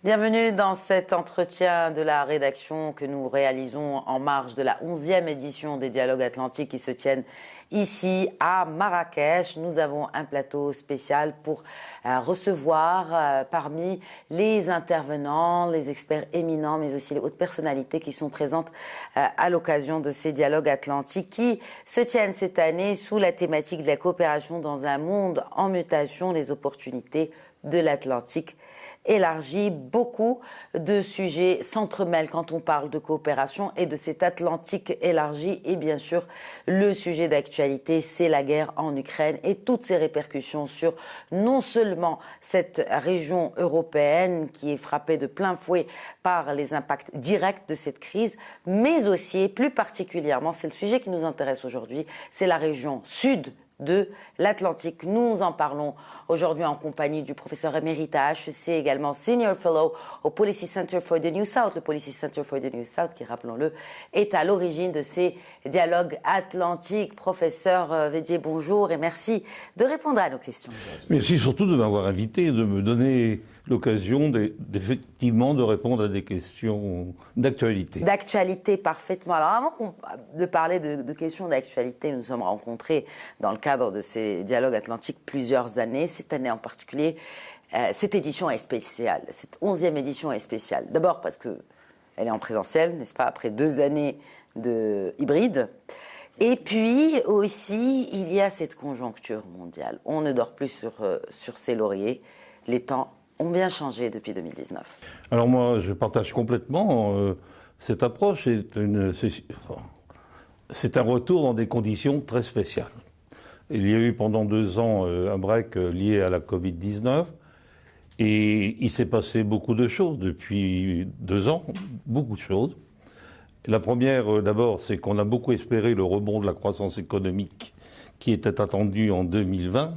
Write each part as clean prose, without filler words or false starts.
Bienvenue dans cet entretien de la rédaction que nous réalisons en marge de la 11e édition des Dialogues Atlantiques qui se tiennent ici à Marrakech. Nous avons un plateau spécial pour recevoir parmi les intervenants, les experts éminents, mais aussi les hautes personnalités qui sont présentes à l'occasion de ces Dialogues Atlantiques qui se tiennent cette année sous la thématique de la coopération dans un monde en mutation, les opportunités de l'Atlantique élargi. Beaucoup de sujets s'entremêlent quand on parle de coopération et de cet Atlantique élargi. Et bien sûr, le sujet d'actualité, c'est la guerre en Ukraine et toutes ses répercussions sur non seulement cette région européenne qui est frappée de plein fouet par les impacts directs de cette crise, mais aussi, et plus particulièrement, c'est le sujet qui nous intéresse aujourd'hui, c'est la région sud de l'Atlantique. Nous en parlons aujourd'hui en compagnie du professeur émérite à HEC, également Senior Fellow au Policy Center for the New South. Le Policy Center for the New South, qui, rappelons-le, est à l'origine de ces dialogues atlantiques. Professeur Védier, bonjour et merci de répondre à nos questions. Merci surtout de m'avoir invité, de me donner l'occasion d'effectivement de répondre à des questions d'actualité. D'actualité, parfaitement. Alors avant de parler de questions d'actualité, nous nous sommes rencontrés dans le cadre de ces dialogues atlantiques plusieurs années. Cette année en particulier, cette édition est spéciale. Cette 11e édition est spéciale. D'abord parce qu'elle est en présentiel, n'est-ce pas, après 2 années de hybride. Et puis aussi, il y a cette conjoncture mondiale. On ne dort plus sur ses lauriers. Les temps ont bien changé depuis 2019. Alors moi, je partage complètement cette approche. C'est un retour dans des conditions très spéciales. Il y a eu pendant 2 ans un break lié à la Covid-19 et il s'est passé beaucoup de choses depuis 2 ans, beaucoup de choses. La première, d'abord, c'est qu'on a beaucoup espéré le rebond de la croissance économique qui était attendu en 2020,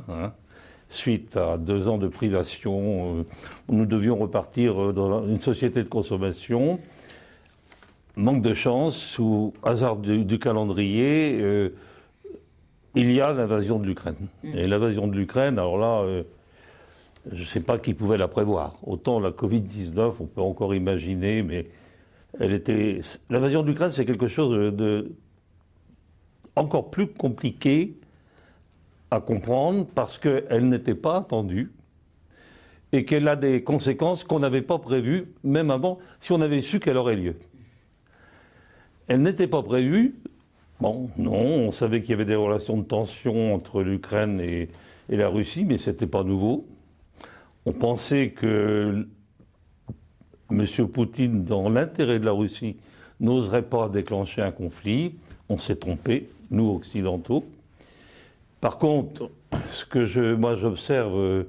suite à 2 ans de privation. Nous devions repartir dans une société de consommation. Manque de chance, sous hasard du calendrier, il y a l'invasion de l'Ukraine. Et l'invasion de l'Ukraine, alors là, je ne sais pas qui pouvait la prévoir. Autant la Covid-19, on peut encore imaginer, mais l'invasion de l'Ukraine, c'est quelque chose de encore plus compliqué à comprendre parce qu'elle n'était pas attendue et qu'elle a des conséquences qu'on n'avait pas prévues, même avant, si on avait su qu'elle aurait lieu. Elle n'était pas prévue. Bon, non, on savait qu'il y avait des relations de tension entre l'Ukraine et la Russie, mais ce n'était pas nouveau. On pensait que M. Poutine, dans l'intérêt de la Russie, n'oserait pas déclencher un conflit. On s'est trompé, nous occidentaux. Par contre, ce que moi j'observe,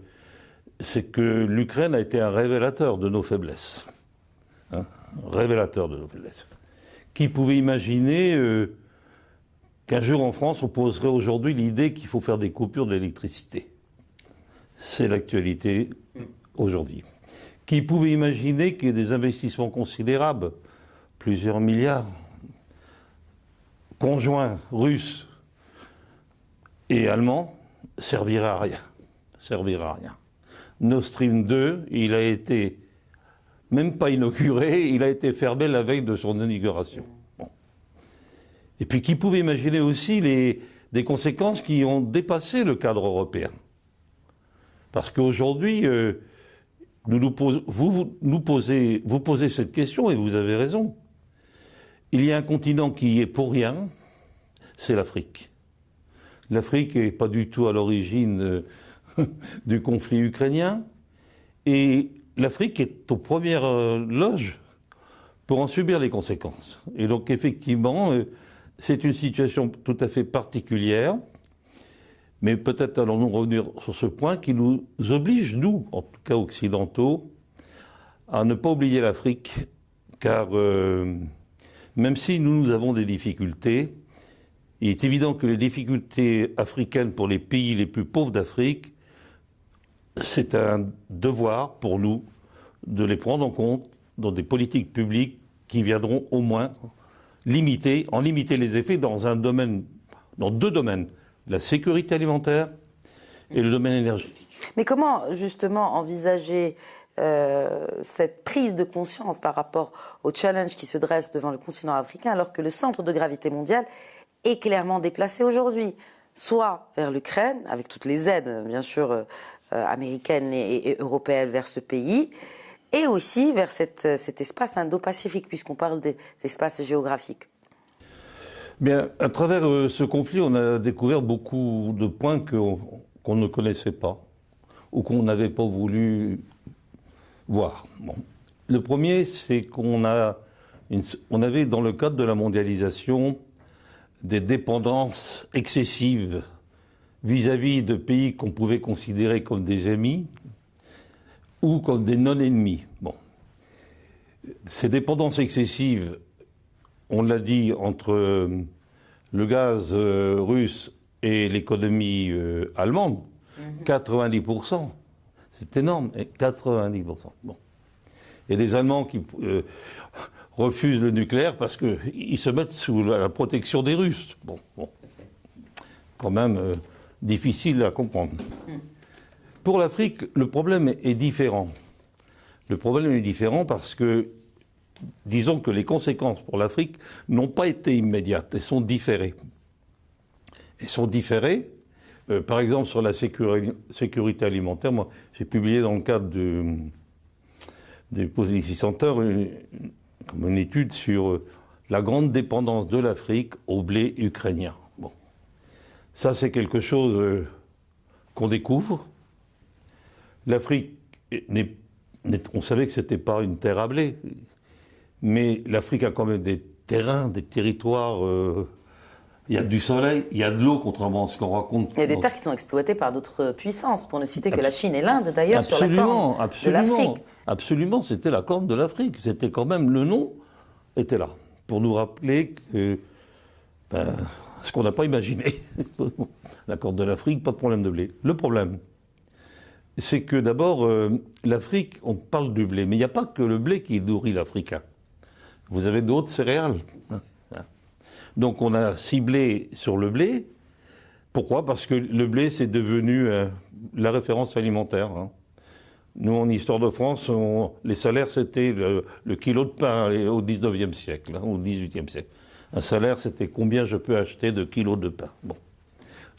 c'est que l'Ukraine a été un révélateur de nos faiblesses. Révélateur de nos faiblesses. Qui pouvait imaginer qu'un jour en France, on poserait aujourd'hui l'idée qu'il faut faire des coupures d'électricité. C'est l'actualité aujourd'hui. Qui pouvait imaginer qu'il y ait des investissements considérables, plusieurs milliards, conjoints russes et allemands, serviraient à rien. Serviraient à rien. Nord Stream 2, il a été même pas inauguré, il a été fermé la veille de son inauguration. Bon. Et puis qui pouvait imaginer aussi des conséquences qui ont dépassé le cadre européen. Parce qu'aujourd'hui, vous posez cette question et vous avez raison. Il y a un continent qui est pour rien, c'est l'Afrique. L'Afrique n'est pas du tout à l'origine du conflit ukrainien et l'Afrique est aux premières loges pour en subir les conséquences. Et donc effectivement, c'est une situation tout à fait particulière, mais peut-être allons-nous revenir sur ce point qui nous oblige, nous, en tout cas occidentaux, à ne pas oublier l'Afrique, car même si nous avons des difficultés, il est évident que les difficultés africaines pour les pays les plus pauvres d'Afrique, c'est un devoir pour nous de les prendre en compte dans des politiques publiques qui viendront au moins limiter les effets dans 2 domaines, la sécurité alimentaire et le domaine énergétique. Mais comment justement envisager cette prise de conscience par rapport au challenge qui se dresse devant le continent africain, alors que le centre de gravité mondial est clairement déplacé aujourd'hui, soit vers l'Ukraine, avec toutes les aides, bien sûr, américaines et européennes vers ce pays, et aussi vers cet espace Indo-Pacifique, puisqu'on parle d'espace géographique. Bien, à travers ce conflit, on a découvert beaucoup de points qu'on ne connaissait pas ou qu'on n'avait pas voulu voir. Bon. Le premier, c'est qu'on avait, dans le cadre de la mondialisation, des dépendances excessives vis-à-vis de pays qu'on pouvait considérer comme des ennemis ou comme des non-ennemis. Bon. Ces dépendances excessives, on l'a dit, entre le gaz russe et l'économie allemande, 90%. C'est énorme, 90%. Bon. Et les Allemands qui refusent le nucléaire parce qu'ils se mettent sous la protection des Russes. Bon. Quand même difficile à comprendre. Pour l'Afrique, le problème est différent. Le problème est différent parce que, disons que les conséquences pour l'Afrique n'ont pas été immédiates, elles sont différées. Elles sont différées, par exemple sur la sécurité alimentaire. Moi, j'ai publié dans le cadre des Policy Center une étude sur la grande dépendance de l'Afrique au blé ukrainien. Bon. Ça, c'est quelque chose qu'on découvre. L'Afrique, on savait que ce n'était pas une terre à blé, mais l'Afrique a quand même des terrains, des territoires. Il y a du soleil, il y a de l'eau, contrairement à ce qu'on raconte. Il y a des terres qui sont exploitées par d'autres puissances, pour ne citer que la Chine et l'Inde, d'ailleurs, sur la corne de l'Afrique. Absolument, c'était la corne de l'Afrique. C'était quand même, le nom était là, pour nous rappeler que ce qu'on n'a pas imaginé. La corne de l'Afrique, pas de problème de blé. Le problème, c'est que d'abord, l'Afrique, on parle du blé, mais il n'y a pas que le blé qui nourrit l'Africain. Vous avez d'autres céréales. Donc on a ciblé sur le blé. Pourquoi ? Parce que le blé, c'est devenu la référence alimentaire. Nous, en histoire de France, les salaires, c'était le kilo de pain au 19e siècle, au 18e siècle. Un salaire, c'était combien je peux acheter de kilos de pain. Bon.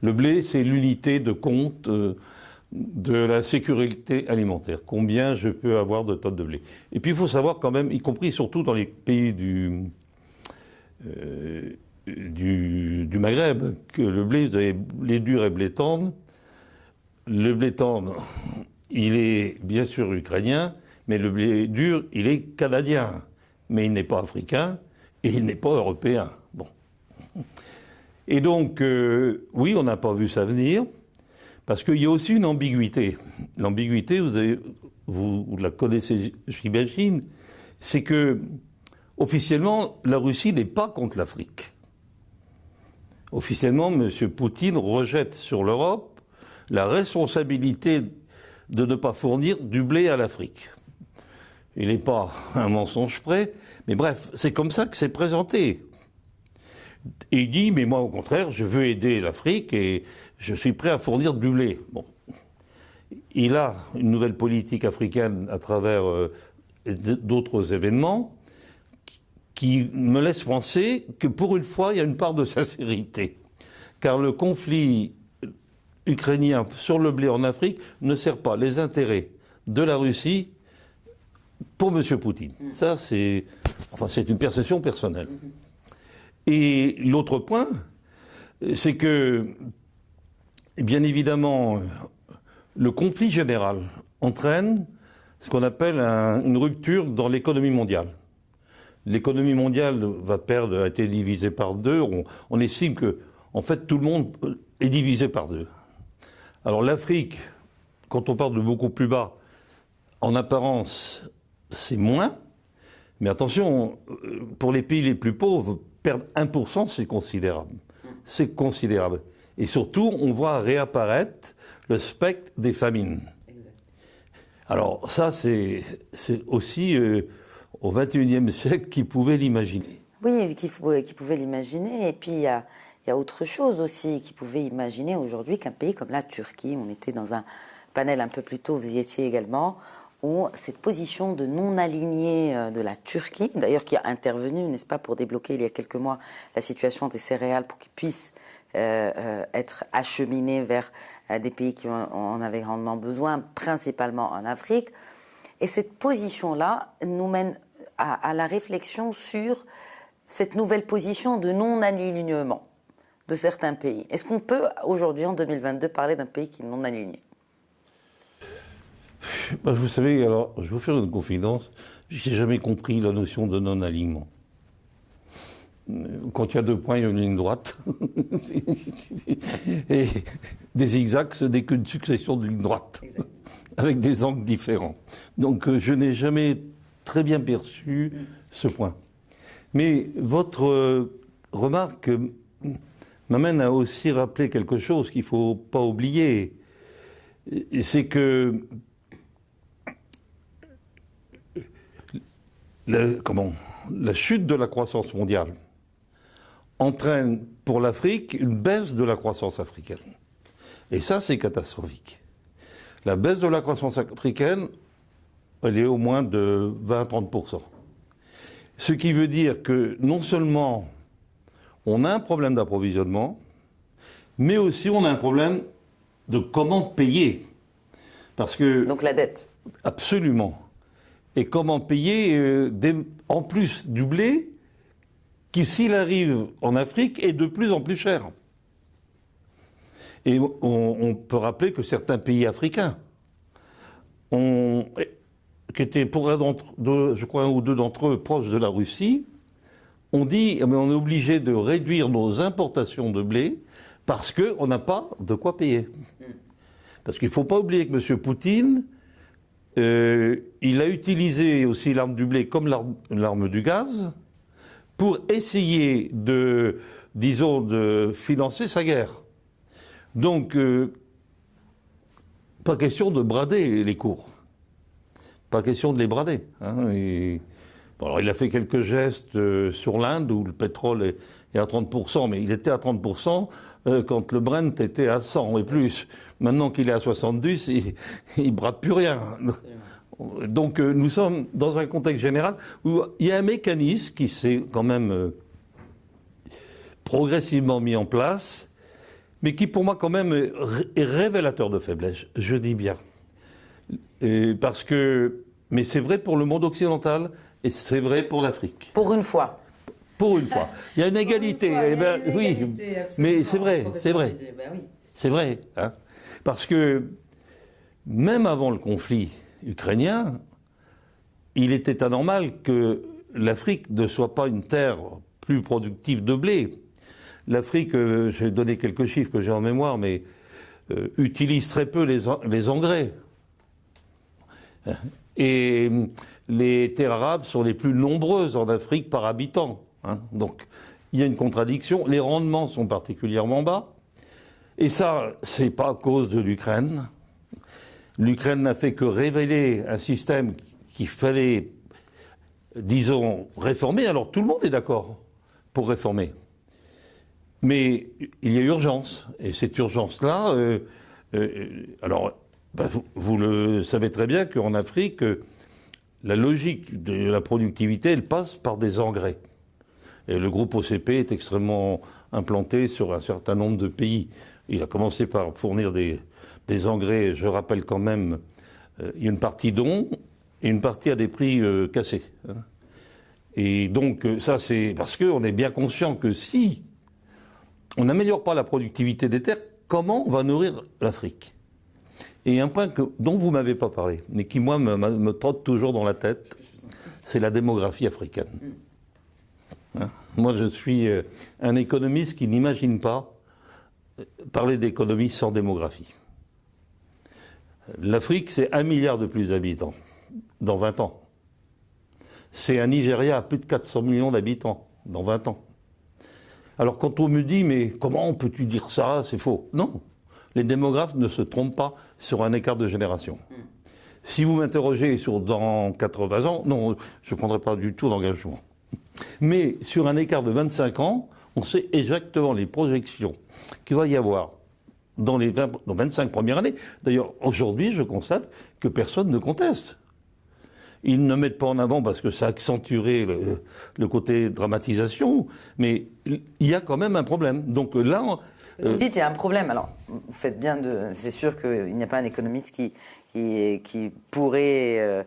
Le blé, c'est l'unité de compte de la sécurité alimentaire. Combien je peux avoir de tonnes de blé. Et puis il faut savoir quand même, y compris surtout dans les pays du Maghreb, que le blé, vous avez blé dur et blé tendre. Le blé tendre, il est bien sûr ukrainien, mais le blé dur, il est canadien. Mais il n'est pas africain et il n'est pas européen. Bon. Et donc, oui, on n'a pas vu ça venir. Parce qu'il y a aussi une ambiguïté. L'ambiguïté, vous la connaissez, j'imagine, c'est que, officiellement, la Russie n'est pas contre l'Afrique. Officiellement, M. Poutine rejette sur l'Europe la responsabilité de ne pas fournir du blé à l'Afrique. Il n'est pas un mensonge près, mais bref, c'est comme ça que c'est présenté. Et il dit, mais moi, au contraire, je veux aider l'Afrique et je suis prêt à fournir du blé. Bon. Il a une nouvelle politique africaine à travers d'autres événements qui me laissent penser que pour une fois, il y a une part de sincérité. Car le conflit ukrainien sur le blé en Afrique ne sert pas les intérêts de la Russie pour M. Poutine. Ça, c'est une perception personnelle. Et l'autre point, c'est que, bien évidemment, le conflit général entraîne ce qu'on appelle une rupture dans l'économie mondiale. L'économie mondiale a été divisée par deux. On estime que, en fait, tout le monde est divisé par deux. Alors l'Afrique, quand on parle de beaucoup plus bas, en apparence, c'est moins. Mais attention, pour les pays les plus pauvres, perdre 1%, c'est considérable. C'est considérable. Et surtout, on voit réapparaître le spectre des famines. Exact. Alors ça, c'est aussi au XXIe siècle qui pouvait l'imaginer. Oui, qui pouvait l'imaginer. Et puis, il y a autre chose aussi qui pouvait imaginer aujourd'hui qu'un pays comme la Turquie, on était dans un panel un peu plus tôt, vous y étiez également, où cette position de non-aligné de la Turquie, d'ailleurs qui a intervenu, n'est-ce pas, pour débloquer il y a quelques mois la situation des céréales pour qu'ils puissent être acheminés vers des pays qui en avaient grandement besoin, principalement en Afrique. Et cette position-là nous mène à la réflexion sur cette nouvelle position de non-alignement de certains pays. Est-ce qu'on peut aujourd'hui, en 2022, parler d'un pays qui est non-aligné ? Vous savez, alors, je vais vous faire une confidence. Je n'ai jamais compris la notion de non-alignement. Quand il y a 2 points, il y a une ligne droite. Et des zigzags, ce n'est qu'une succession de lignes droites, avec des angles différents. Donc, je n'ai jamais très bien perçu ce point. Mais votre remarque m'amène à aussi rappeler quelque chose qu'il ne faut pas oublier. C'est que la chute de la croissance mondiale entraîne pour l'Afrique une baisse de la croissance africaine. Et ça, c'est catastrophique. La baisse de la croissance africaine, elle est au moins de 20-30%. Ce qui veut dire que non seulement on a un problème d'approvisionnement, mais aussi on a un problème de comment payer. Parce que, donc la dette. Absolument. Et comment payer, en plus du blé, qui, s'il arrive en Afrique, est de plus en plus cher. Et on peut rappeler que certains pays africains, qui étaient pour je crois un ou deux d'entre eux proches de la Russie, ont dit mais on est obligé de réduire nos importations de blé parce qu'on n'a pas de quoi payer. Parce qu'il ne faut pas oublier que M. Poutine, il a utilisé aussi l'arme du blé comme l'arme du gaz pour essayer de financer sa guerre. Donc, pas question de brader les cours. Pas question de les brader. Hein. Alors, il a fait quelques gestes sur l'Inde où le pétrole est à 30%, mais il était à 30% quand le Brent était à 100 et plus. Maintenant qu'il est à 70, il brade plus rien. Donc nous sommes dans un contexte général où il y a un mécanisme qui s'est quand même progressivement mis en place, mais qui pour moi quand même est révélateur de faiblesse, je dis bien. Mais c'est vrai pour le monde occidental et c'est vrai pour l'Afrique. Pour une fois. Pour une fois. Il y a une égalité. Oui, mais c'est vrai, c'est vrai. C'est vrai. Hein. Parce que même avant le conflit ukrainien, il était anormal que l'Afrique ne soit pas une terre plus productive de blé. L'Afrique, j'ai donné quelques chiffres que j'ai en mémoire, mais utilise très peu les engrais. Et les terres arables sont les plus nombreuses en Afrique par habitant. Hein. Donc, il y a une contradiction. Les rendements sont particulièrement bas. Et ça, c'est pas à cause de l'Ukraine. L'Ukraine n'a fait que révéler un système qu'il fallait, disons, réformer. Alors, tout le monde est d'accord pour réformer. Mais il y a urgence. Et cette urgence-là, vous le savez très bien qu'en Afrique, la logique de la productivité, elle passe par des engrais. Et le groupe OCP est extrêmement implanté sur un certain nombre de pays. Il a commencé par fournir des engrais, je rappelle quand même, il y a une partie dons et une partie à des prix cassés. Hein. Et donc ça c'est parce qu'on est bien conscient que si on n'améliore pas la productivité des terres, comment on va nourrir l'Afrique ? Et un point dont vous ne m'avez pas parlé, mais qui moi me trotte toujours dans la tête, c'est la démographie africaine. Hein. Moi je suis un économiste qui n'imagine pas parler d'économie sans démographie. L'Afrique, c'est 1 milliard de plus d'habitants dans 20 ans. C'est un Nigeria à plus de 400 millions d'habitants dans 20 ans. Alors quand on me dit, mais comment peux-tu dire ça? C'est faux. Non, les démographes ne se trompent pas sur un écart de génération. Si vous m'interrogez sur dans 80 ans, non, je ne prendrai pas du tout d'engagement. Mais sur un écart de 25 ans, on sait exactement les projections qu'il va y avoir dans les 25 premières années. D'ailleurs, aujourd'hui, je constate que personne ne conteste Ils ne mettent pas en avant parce que ça accentuerait le côté dramatisation, mais il y a quand même un problème. Donc là... Vous dites qu'il y a un problème. Alors, vous faites bien de... C'est sûr qu'il n'y a pas un économiste qui pourrait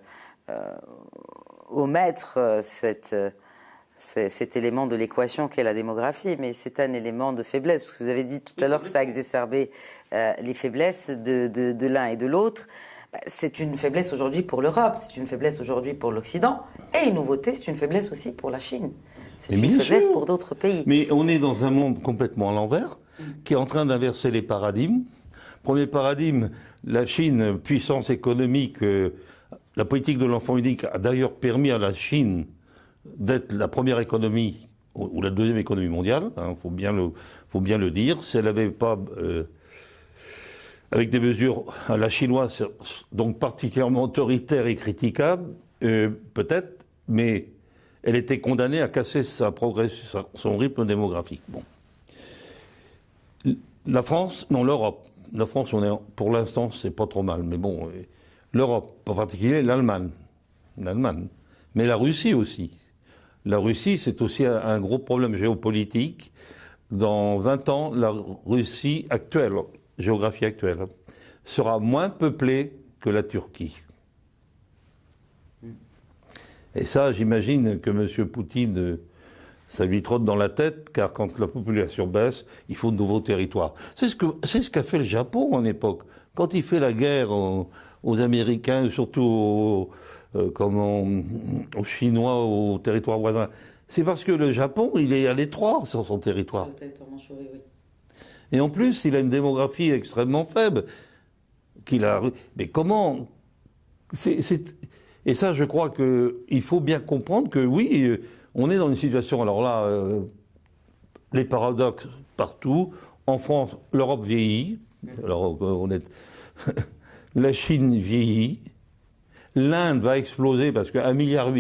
omettre cet élément de l'équation qu'est la démographie, mais c'est un élément de faiblesse, parce que vous avez dit tout à l'heure que ça a exacerbé les faiblesses de l'un et de l'autre. C'est une faiblesse aujourd'hui pour l'Europe, c'est une faiblesse aujourd'hui pour l'Occident, et une nouveauté, c'est une faiblesse aussi pour la Chine. C'est une faiblesse pour d'autres pays. Mais on est dans un monde complètement à l'envers, qui est en train d'inverser les paradigmes. Premier paradigme, la Chine, puissance économique, la politique de l'enfant unique a d'ailleurs permis à la Chine d'être la première économie, ou la deuxième économie mondiale, faut bien le dire. Si elle n'avait pas... avec des mesures à la chinoise, donc particulièrement autoritaires et critiquables, peut-être, mais elle était condamnée à casser son rythme démographique. Bon. La France, non, l'Europe. La France, pour l'instant, c'est pas trop mal, mais bon, l'Europe, en particulier l'Allemagne. Mais la Russie aussi. La Russie, c'est aussi un gros problème géopolitique. Dans 20 ans, la Russie actuelle, géographie actuelle, sera moins peuplée que la Turquie. Et ça, j'imagine que M. Poutine, ça lui trotte dans la tête, car quand la population baisse, il faut de nouveaux territoires. C'est ce qu'a fait le Japon en époque. Quand il fait la guerre aux Américains, surtout aux Chinois, aux territoires voisins, c'est parce que le Japon, il est à l'étroit sur son territoire. Sur le territoire manchourie, oui. Et en plus, il a une démographie extrêmement faible. Mais comment... Et ça, je crois qu'il faut bien comprendre que oui, on est dans une situation... Alors là, les paradoxes partout. En France, l'Europe vieillit. Alors, la Chine vieillit. L'Inde va exploser parce qu'1,8 milliard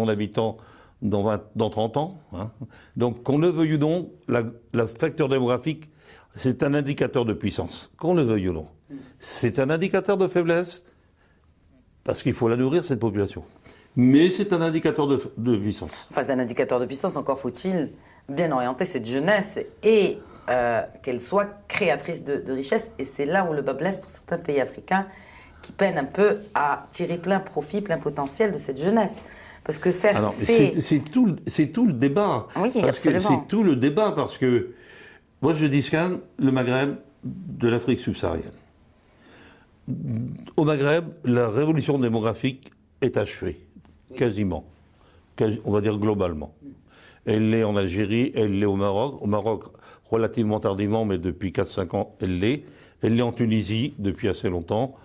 d'habitants dans 30 ans. Hein. Donc, qu'on le veuille ou non, le facteur démographique... c'est un indicateur de puissance, qu'on le veuille ou non. C'est un indicateur de faiblesse, parce qu'il faut la nourrir, cette population. Mais c'est un indicateur de puissance. Enfin, c'est un indicateur de puissance, encore faut-il bien orienter cette jeunesse et qu'elle soit créatrice de richesse. Et c'est là où le bas blesse pour certains pays africains qui peinent un peu à tirer plein profit, plein potentiel de cette jeunesse. Parce que certes, c'est tout le débat. Oui, absolument. C'est tout le débat, parce que moi, je distingue le Maghreb de l'Afrique subsaharienne. Au Maghreb, la révolution démographique est achevée, quasiment. On va dire globalement. Elle l'est en Algérie, elle l'est au Maroc. Au Maroc, relativement tardivement, mais depuis 4-5 ans, elle l'est. Elle l'est en Tunisie, depuis assez longtemps.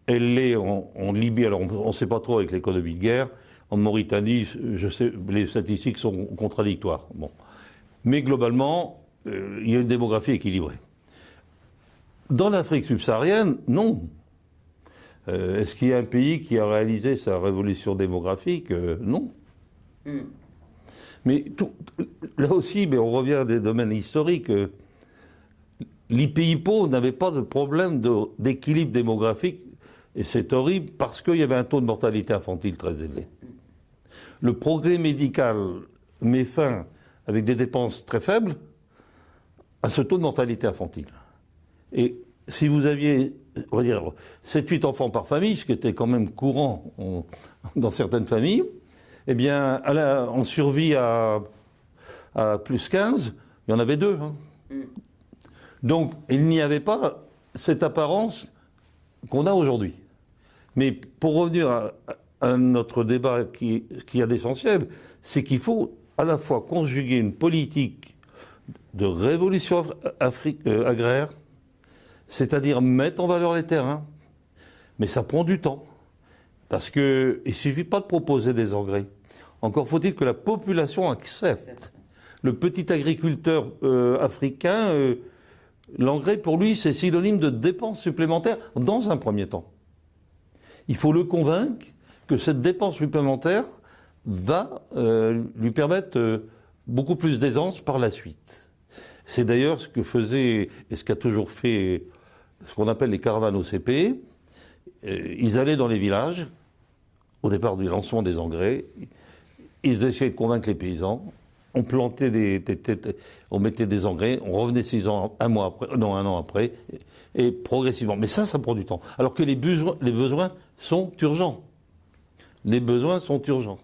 Elle l'est en Libye, alors on ne sait pas trop avec l'économie de guerre. En Mauritanie, je sais, les statistiques sont contradictoires. Bon. Mais globalement... il y a une démographie équilibrée. Dans l'Afrique subsaharienne, non. Est-ce qu'il y a un pays qui a réalisé sa révolution démographique? Non. Mais là aussi, on revient à des domaines historiques. Les pays pauvres n'avaient pas de problème d'équilibre démographique, et c'est horrible, parce qu'il y avait un taux de mortalité infantile très élevé. Le progrès médical met fin, avec des dépenses très faibles, à ce taux de mortalité infantile. Et si vous aviez, on va dire, 7-8 enfants par famille, ce qui était quand même courant dans certaines familles, eh bien, en survie à plus 15, il y en avait 2. Hein. Donc, il n'y avait pas cette apparence qu'on a aujourd'hui. Mais pour revenir à notre débat qui a d'essentiel, c'est qu'il faut à la fois conjuguer une politique de révolution agraire, c'est-à-dire mettre en valeur les terrains, mais ça prend du temps, parce qu'il ne suffit pas de proposer des engrais. Encore faut-il que la population accepte. Le petit agriculteur africain, l'engrais pour lui c'est synonyme de dépenses supplémentaires dans un premier temps. Il faut le convaincre que cette dépense supplémentaire va lui permettre beaucoup plus d'aisance par la suite. C'est d'ailleurs ce que faisait, et ce qu'a toujours fait, ce qu'on appelle les caravanes OCP. Ils allaient dans les villages, au départ du lancement des engrais. Ils essayaient de convaincre les paysans. On plantait on mettait des engrais, on revenait 6 ans, un an après, et progressivement. Mais ça prend du temps. Alors que les besoins sont urgents. Les besoins sont urgents.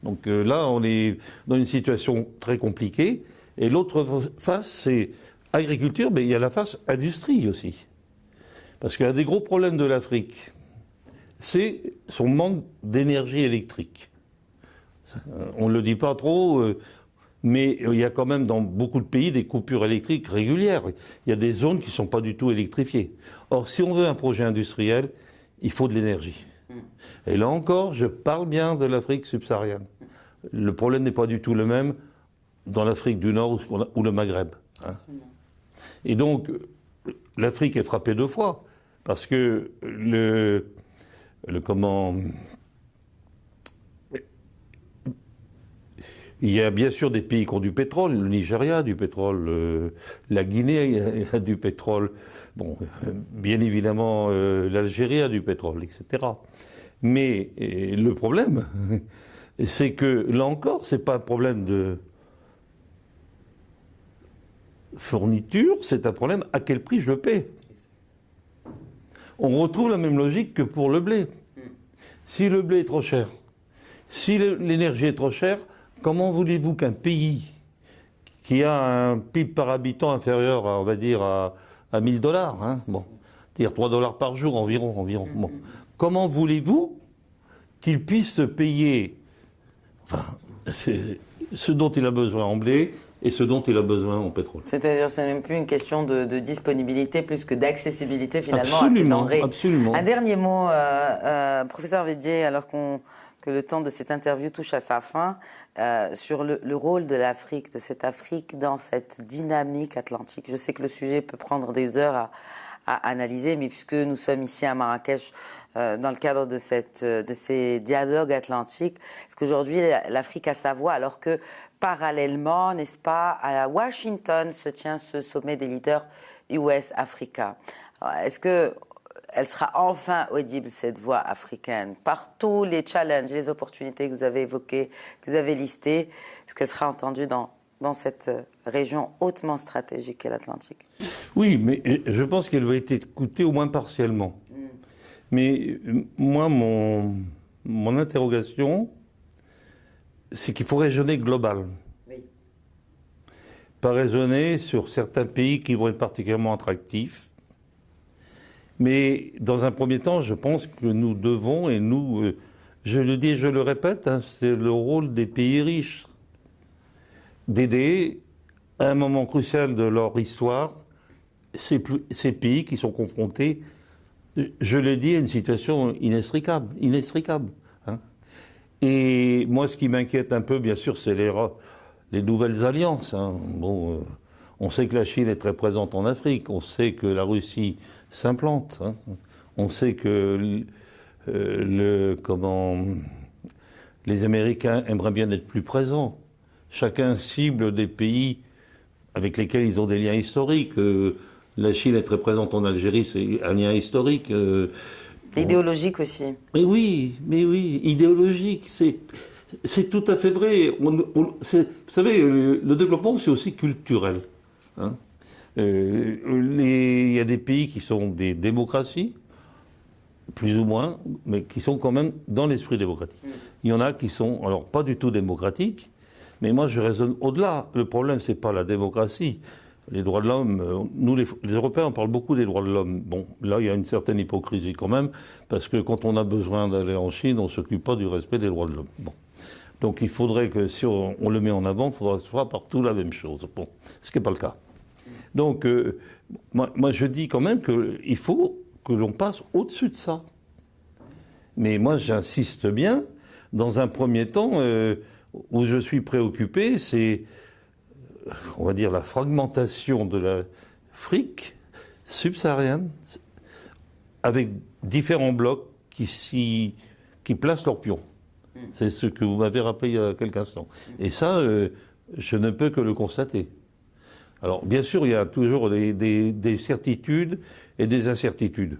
Donc là, on est dans une situation très compliquée. Et l'autre face, c'est agriculture, mais il y a la face industrie aussi. Parce qu'un des gros problèmes de l'Afrique, c'est son manque d'énergie électrique. On ne le dit pas trop, mais il y a quand même dans beaucoup de pays des coupures électriques régulières. Il y a des zones qui ne sont pas du tout électrifiées. Or, si on veut un projet industriel, il faut de l'énergie. Et là encore, je parle bien de l'Afrique subsaharienne. Le problème n'est pas du tout le même dans l'Afrique du Nord ou le Maghreb. Hein. Et donc, l'Afrique est frappée 2 fois. Parce que il y a bien sûr des pays qui ont du pétrole, le Nigeria a du pétrole, la Guinée a du pétrole, bon, bien évidemment l'Algérie a du pétrole, etc. Mais le problème, c'est que là encore, c'est pas un problème de fourniture, c'est un problème à quel prix je le paie. On retrouve la même logique que pour le blé. Si le blé est trop cher, si l'énergie est trop chère, comment voulez-vous qu'un pays qui a un PIB par habitant inférieur, on va dire, à $1000, hein, bon, c'est-à-dire $3 par jour environ, bon, comment voulez-vous qu'il puisse payer ce dont il a besoin en blé et ce dont il a besoin en pétrole. C'est-à-dire que ce n'est même plus une question de disponibilité plus que d'accessibilité finalement absolument, à ces denrées. Absolument. Un dernier mot, professeur Védier, alors que le temps de cette interview touche à sa fin, sur le rôle de l'Afrique, de cette Afrique dans cette dynamique atlantique. Je sais que le sujet peut prendre des heures à analyser, mais puisque nous sommes ici à Marrakech dans le cadre de ces dialogues atlantiques, est-ce qu'aujourd'hui l'Afrique a sa voix alors que parallèlement, n'est-ce pas, à Washington se tient ce sommet des leaders US-Africa. Est-ce qu'elle sera enfin audible, cette voix africaine, par tous les challenges, les opportunités que vous avez évoquées, que vous avez listées? Est-ce qu'elle sera entendue dans cette région hautement stratégique qu'est l'Atlantique? Oui, mais je pense qu'elle va être écoutée au moins partiellement. Mais moi, mon interrogation, c'est qu'il faut raisonner global. Oui. Pas raisonner sur certains pays qui vont être particulièrement attractifs. Mais dans un premier temps, je pense que nous devons, et nous, je le dis et je le répète, hein, c'est le rôle des pays riches, d'aider à un moment crucial de leur histoire ces pays qui sont confrontés, je le dis, à une situation inextricable. Hein. Et moi, ce qui m'inquiète un peu, bien sûr, c'est les nouvelles alliances. Hein. Bon, on sait que la Chine est très présente en Afrique, on sait que la Russie s'implante, hein. On sait que les Américains aimeraient bien être plus présents. Chacun cible des pays avec lesquels ils ont des liens historiques. La Chine est très présente en Algérie, c'est un lien historique. Idéologique aussi. Mais oui, idéologique, c'est tout à fait vrai. Vous savez, le développement, c'est aussi culturel. Hein. Il y a des pays qui sont des démocraties, plus ou moins, mais qui sont quand même dans l'esprit démocratique. Il y en a qui sont, alors pas du tout démocratiques, mais moi je raisonne au-delà. Le problème, c'est pas la démocratie. Les droits de l'homme, nous les Européens, on parle beaucoup des droits de l'homme. Bon, là, il y a une certaine hypocrisie quand même, parce que quand on a besoin d'aller en Chine, on ne s'occupe pas du respect des droits de l'homme. Bon. Donc il faudrait que, si on le met en avant, il faudrait que ce soit partout la même chose. Bon, ce qui n'est pas le cas. Donc, moi, je dis quand même qu'il faut que l'on passe au-dessus de ça. Mais moi, j'insiste bien, dans un premier temps, où je suis préoccupé, c'est, on va dire, la fragmentation de l'Afrique subsaharienne, avec différents blocs qui placent leurs pions. C'est ce que vous m'avez rappelé il y a quelques instants. Et ça, je ne peux que le constater. Alors, bien sûr, il y a toujours des certitudes et des incertitudes.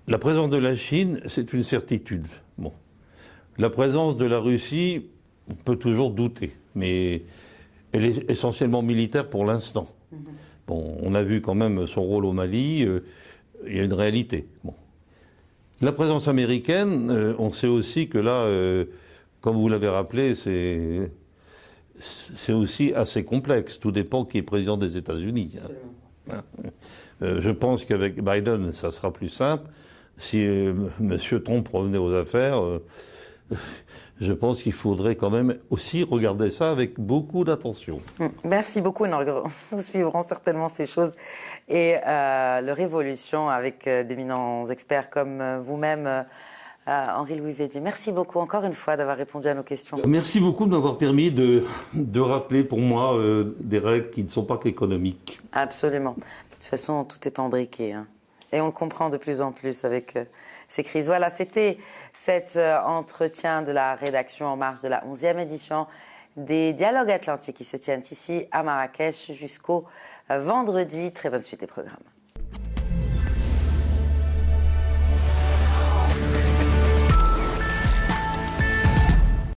La présence de la Chine, c'est une certitude. Bon. La présence de la Russie, on peut toujours douter, mais elle est essentiellement militaire pour l'instant. Bon, on a vu quand même son rôle au Mali, il y a une réalité. Bon. La présence américaine, on sait aussi que là, comme vous l'avez rappelé, c'est aussi assez complexe. Tout dépend qui est président des États-Unis. Je pense qu'avec Biden, ça sera plus simple. Si M. Trump revenait aux affaires, je pense qu'il faudrait quand même aussi regarder ça avec beaucoup d'attention. Merci beaucoup. Nous suivrons certainement ces choses et leur évolution avec d'éminents experts comme vous-même, Henri-Louis Védier. Merci beaucoup encore une fois d'avoir répondu à nos questions. Merci beaucoup de m'avoir permis de rappeler pour moi des règles qui ne sont pas qu'économiques. Absolument. De toute façon, tout est embriqué. Hein. Et on le comprend de plus en plus avec ces crises. Voilà, c'était cet entretien de la rédaction en marge de la 11e édition des Dialogues Atlantiques qui se tiennent ici à Marrakech jusqu'au vendredi. Très bonne suite des programmes.